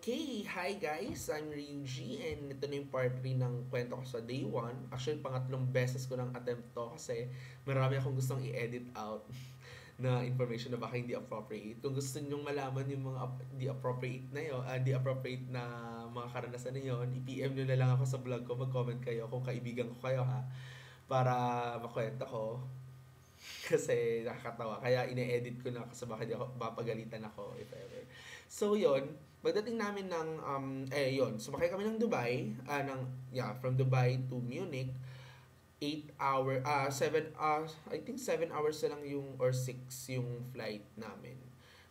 Okay, hi guys! I'm Ryuji and ito na yung part 3 ng kwento ko sa day 1. Actually, pangatlong beses ko nang attempt to kasi marami akong gustong i-edit out na information na baka hindi appropriate. Kung gusto nyong malaman yung mga di appropriate na yun, di appropriate na mga karanasan na yun, i-PM nyo na lang ako sa vlog ko, mag-comment kayo kung kaibigan ko kayo ha, para makwento ko. Kasi nakakatawa. Kaya ine-edit ko na kasi baka di ako, mapagalitan ako if ever. So, yon pagdating namin ng, yun, sumakay kami ng Dubai, from Dubai to Munich, 7 I think 7 hours na lang yung, or 6 yung flight namin.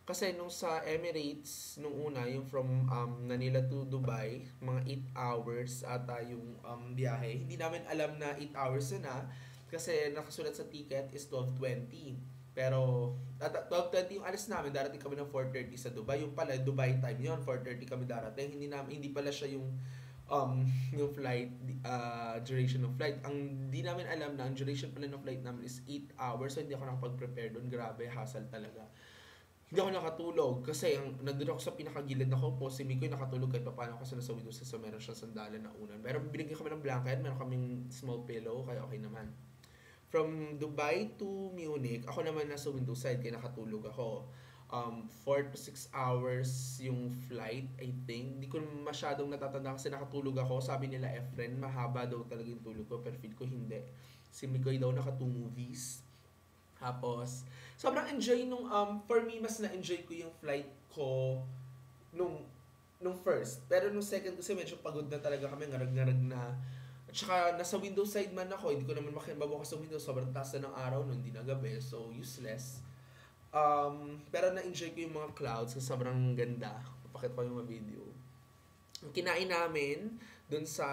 Kasi nung sa Emirates, nung una, yung from Manila to Dubai, mga 8 hours ata yung biyahe. Hindi namin alam na 8 hours na kasi nakasulat sa ticket is 12:20. Pero 12:20 yung alis namin, darating kami ng 4:30 sa Dubai. Yung pala Dubai time yon, 4:30 kami darating. Hindi pala siya yung flight duration ng flight. Ang di namin alam na ang duration pala ng flight namin is 8 hours. So hindi ako nakapag-prepare doon. Grabe, hassle talaga. Hindi ako nakatulog kasi nandun ako sa pinakagilid na ko, si Mikoy nakatulog kahit paano kasi nasa windows sa meron siyang sandalan na unan. Pero binigyan kami ng blanket, meron kaming small pillow, kaya okay naman. From Dubai to Munich, ako naman nasa window side kaya nakatulog ako. 4 to 6 hours yung flight, I think. Hindi ko masyadong natatanda kasi nakatulog ako. Sabi nila, Efren, mahaba daw talaga yung tulog ko, pero feel ko hindi. Si Mikoy daw naka 2 movies. Tapos, sobrang enjoy for me, mas na-enjoy ko yung flight ko nung, nung first. Pero nung second kasi medyo pagod na talaga kami, ngarag-ngarag na. At saka, nasa window side man ako, hindi ko naman makibabukas sa window, sobrang taas na ng araw nun, hindi na gabi, so useless. Pero na-enjoy ko yung mga clouds kasi sobrang ganda. Papakita ko yung mga video. Ang kinain namin dun sa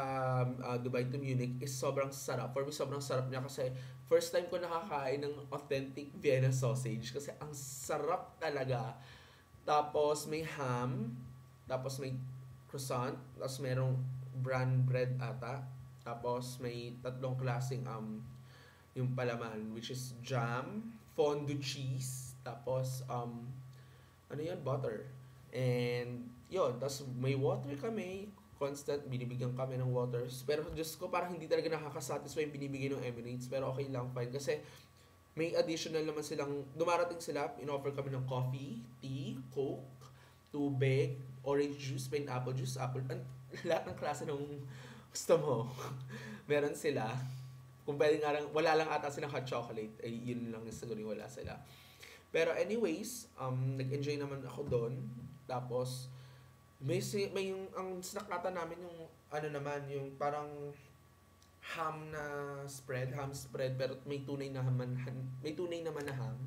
Dubai to Munich is sobrang sarap. For me, sobrang sarap niya kasi first time ko nakakain ng authentic Vienna sausage kasi ang sarap talaga. Tapos may ham, tapos may croissant, tapos merong bran bread ata. Tapos may tatlong klaseng yung palaman which is jam, fondue cheese, tapos ano yun, butter. And yun, tapos may water kami, constant, binibigyan kami ng waters. Pero Diyos ko, parang hindi talaga nakakasatisfy yung binibigay ng Emirates. Pero okay lang, fine. Kasi may additional naman silang, dumarating sila, in-offer kami ng coffee, tea, coke, tubig, orange juice, pineapple juice, apple, lahat ng klase ng gusto mo. Meron sila. Kung pwede nga lang, wala lang ata silang hot chocolate, eh, yun lang siguro yung wala sila. Pero anyways, nag-enjoy naman ako doon. Tapos, may yung, ang snack ata namin yung, ano naman, yung parang ham spread, pero may tunay naman na ham.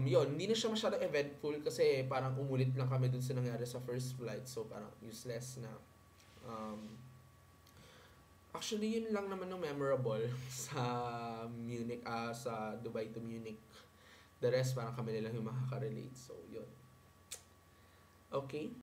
Yun, hindi na siya masyadong eventful kasi parang umulit lang kami dun sa nangyari sa first flight. So, parang useless na. Actually, yun lang naman yung memorable sa Munich, sa Dubai to Munich. The rest, parang kami nilang yung makaka-relate. So, yun. Okay.